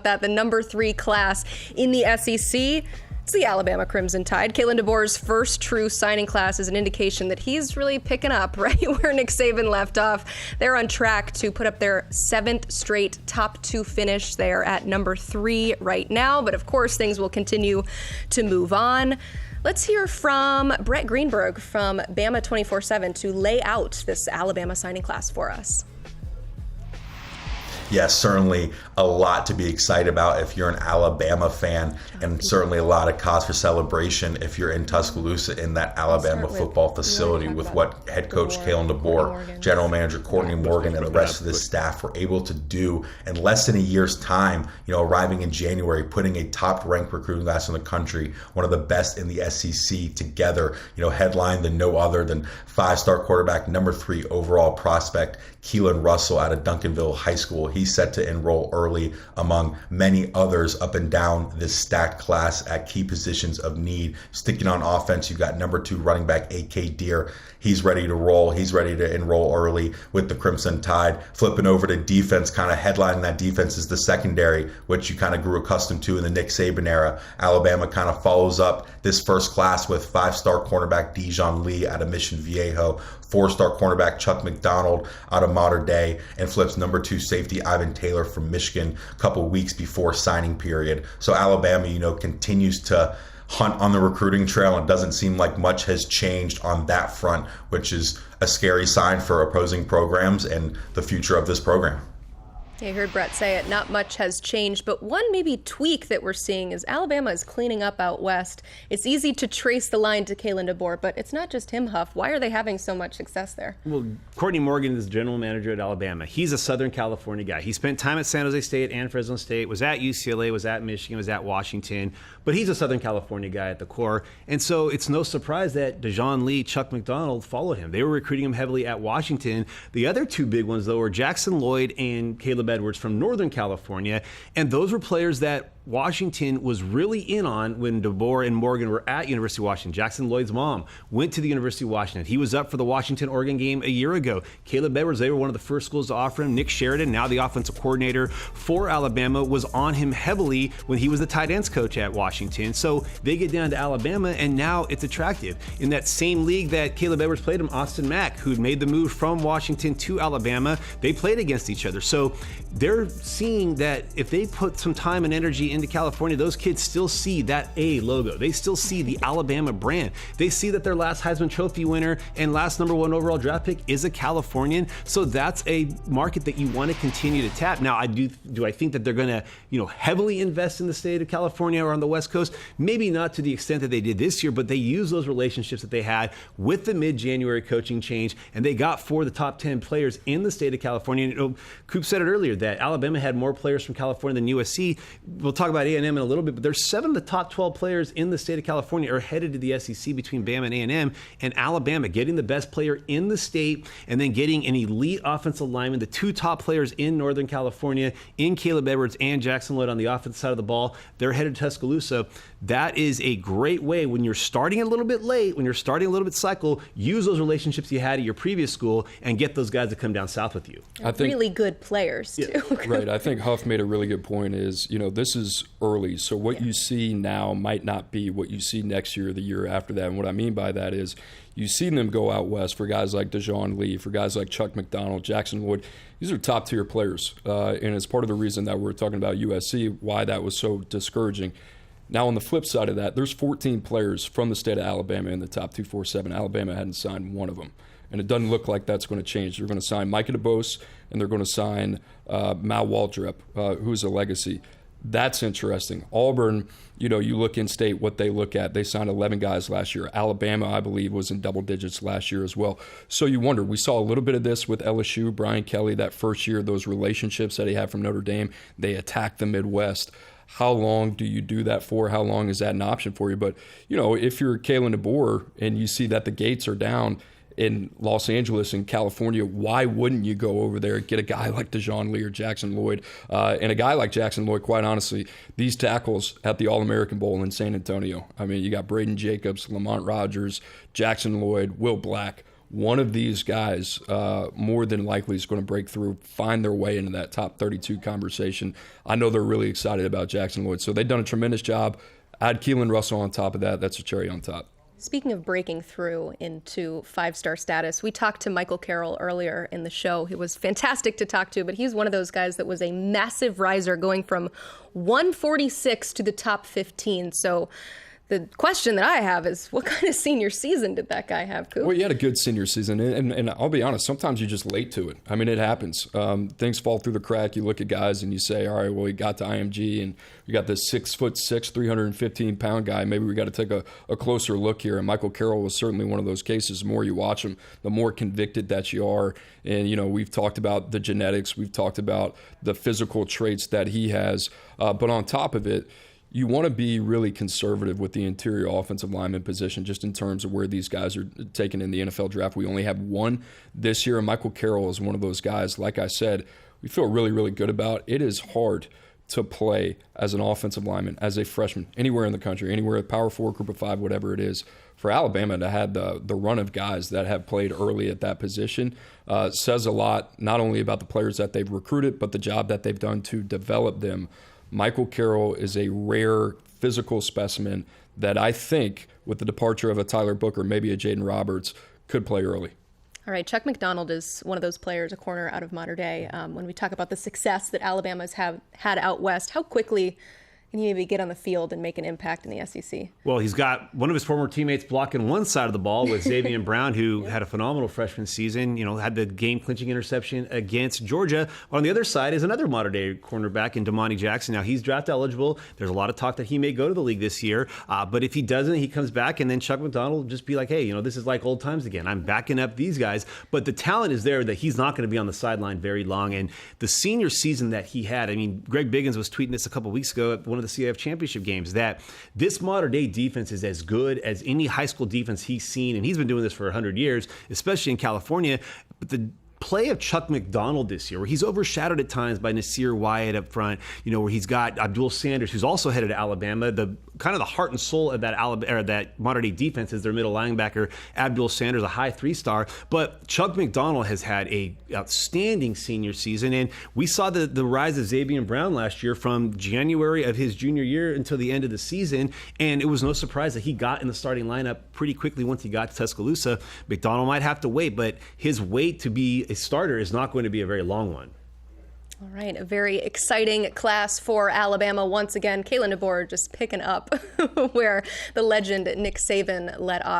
that. The number 3 class in the SEC. It's the Alabama Crimson Tide. Kalen DeBoer's first true signing class is an indication that he's really picking up right where Nick Saban left off. They're on track to put up their 7th straight top 2 finish. They are at number 3 right now, but of course things will continue to move on. Let's hear from Brett Greenberg from Bama 24/7 to lay out this Alabama signing class for us. Yes, certainly a lot to be excited about if you're an Alabama fan, and certainly a lot of cause for celebration if you're in Tuscaloosa in that Alabama football facility with what head coach Kalen DeBoer, general manager Courtney Morgan, and the rest of the staff were able to do in less than a year's time, arriving in January, putting a top-ranked recruiting class in the country, one of the best in the SEC together, headlined than no other than 5-star quarterback, number 3 overall prospect, Keelon Russell out of Duncanville High School. He's set to enroll early among many others up and down this stacked class at key positions of need. Sticking on offense, you've got number 2 running back A.K. Deere. He's ready to roll. He's ready to enroll early with the Crimson Tide. Flipping over to defense, kind of headlining that defense is the secondary, which you kind of grew accustomed to in the Nick Saban era. Alabama kind of follows up this first class with 5-star cornerback Dijon out of Mission Viejo, 4-star cornerback Chuck McDonald out of Mater Dei, and flips number 2 safety Ivan Taylor from Michigan a couple weeks before signing period. So Alabama, continues to hunt on the recruiting trail, and it doesn't seem like much has changed on that front, which is a scary sign for opposing programs and the future of this program. You heard Brett say it, not much has changed, but one maybe tweak that we're seeing is Alabama is cleaning up out west. It's easy to trace the line to Kalen DeBoer, but it's not just him, Huff. Why are they having so much success there? Well, Courtney Morgan is general manager at Alabama. He's a Southern California guy. He spent time at San Jose State and Fresno State, was at UCLA, was at Michigan, was at Washington, but he's a Southern California guy at the core. And so it's no surprise that Dijon, Chuck McDonald followed him. They were recruiting him heavily at Washington. The other 2 big ones, though, were Jackson Lloyd and Caleb Edwards from Northern California. And those were players that Washington was really in on when DeBoer and Morgan were at University of Washington. Jackson Lloyd's mom went to the University of Washington. He was up for the Washington-Oregon game a year ago. Caleb Edwards, they were one of the first schools to offer him. Nick Sheridan, now the offensive coordinator for Alabama, was on him heavily when he was the tight ends coach at Washington. So they get down to Alabama, and now it's attractive. In that same league that Caleb Edwards played him, Austin Mack, who'd made the move from Washington to Alabama, they played against each other. So they're seeing that if they put some time and energy into California, those kids still see that A logo. They still see the Alabama brand. They see that their last Heisman Trophy winner and last number 1 overall draft pick is a Californian. So that's a market that you want to continue to tap. Now, do I think that they're going to, heavily invest in the state of California or on the West Coast? Maybe not to the extent that they did this year, but they use those relationships that they had with the mid-January coaching change, and they got 4 of the top 10 players in the state of California. Coop said it earlier that Alabama had more players from California than USC. We'll talk about A&M in a little bit, but there's 7 of the top 12 players in the state of California are headed to the SEC between Bama and A&M, and Alabama getting the best player in the state and then getting an elite offensive lineman, the 2 top players in Northern California, in Caleb Edwards and Jackson Lloyd on the offensive side of the ball. They're headed to Tuscaloosa. That is a great way when you're starting a little bit late, when you're starting a little bit cycle, use those relationships you had at your previous school and get those guys to come down south with you. I think really good players too. Right. I think Huff made a really good point is, this is early. So what you see now might not be what you see next year or the year after that. And what I mean by that is you've seen them go out west for guys like Dijon, for guys like Chuck McDonald, Jackson Lloyd. These are top tier players. And it's part of the reason that we're talking about USC, why that was so discouraging. Now, on the flip side of that, there's 14 players from the state of Alabama in the top 247. Alabama hadn't signed one of them. And it doesn't look like that's going to change. They're going to sign Micah DeBoer, and they're going to sign Mal Waldrep, who's a legacy. That's interesting. Auburn, you look in state, what they look at. They signed 11 guys last year. Alabama, I believe, was in double digits last year as well. So you wonder, we saw a little bit of this with LSU, Brian Kelly, that first year, those relationships that he had from Notre Dame. They attacked the Midwest. How long do you do that for? How long is that an option for you? But, if you're Kalen DeBoer and you see that the gates are down in Los Angeles and California, why wouldn't you go over there and get a guy like Dijon or Jackson Lloyd? And a guy like Jackson Lloyd, quite honestly, these tackles at the All-American Bowl in San Antonio. I mean, you got Braden Jacobs, Lamont Rogers, Jackson Lloyd, Will Black. one of these guys more than likely is going to break through, find their way into that top 32 conversation. I know they're really excited about Jackson Lloyd. So they've done a tremendous job. Add Keelon Russell on top of that. That's a cherry on top. Speaking of breaking through into five-star status, we talked to Michael Carroll earlier in the show. He was fantastic to talk to, but he's one of those guys that was a massive riser going from 146 to the top 15. So the question that I have is, what kind of senior season did that guy have, Coop? Well, he had a good senior season, and I'll be honest, sometimes you're just late to it. I mean, it happens. Things fall through the crack. You look at guys and you say, all right, well, he got to IMG, and we got this 6'6", 315-pound guy. Maybe we got to take a closer look here. And Michael Carroll was certainly one of those cases. The more you watch him, the more convicted that you are. And, you know, we've talked about the genetics. We've talked about the physical traits that he has. But on top of it, you want to be really conservative with the interior offensive lineman position, just in terms of where these guys are taken in the NFL draft. We only have one this year, and Michael Carroll is one of those guys, like I said, we feel really, really good about. It is hard to play as an offensive lineman, as a freshman, anywhere in the country, anywhere, Power 4, Group of 5, whatever it is. For Alabama to have the run of guys that have played early at that position says a lot, not only about the players that they've recruited, but the job that they've done to develop them. Michael Carroll is a rare physical specimen that I think, with the departure of a Tyler Booker, maybe a Jaden Roberts, could play early. All right, Chuck McDonald is one of those players, a corner out of Mater Dei. When we talk about the success that Alabama's had out west, how quickly can he maybe get on the field and make an impact in the SEC? Well, he's got one of his former teammates blocking one side of the ball with Xavier Brown, who had a phenomenal freshman season, you know, had the game-clinching interception against Georgia. On the other side is another Mater Dei cornerback in Damani Jackson. Now, he's draft eligible. There's a lot of talk that he may go to the league this year. But if he doesn't, he comes back, and then Chuck McDonald will just be like, hey, you know, this is like old times again. I'm backing up these guys. But the talent is there that he's not going to be on the sideline very long. And the senior season that he had, I mean, Greg Biggins was tweeting this a couple weeks ago at one of the CIF championship games, that this Mater Dei defense is as good as any high school defense he's seen, and he's been doing this for 100 years, especially in California. But the play of Chuck McDonald this year, where he's overshadowed at times by Nasir Wyatt up front, you know, where he's got Abdul Sanders, who's also headed to Alabama. The kind of the heart and soul of that Mater Dei defense is their middle linebacker, Abdul Sanders, a high 3-star. But Chuck McDonald has had a outstanding senior season, and we saw the rise of Xavier Brown last year from January of his junior year until the end of the season, and it was no surprise that he got in the starting lineup pretty quickly once he got to Tuscaloosa. McDonald might have to wait, but his wait to be a starter is not going to be a very long one. All right, a very exciting class for Alabama once again. Kalen DeBoer just picking up where the legend Nick Saban led off.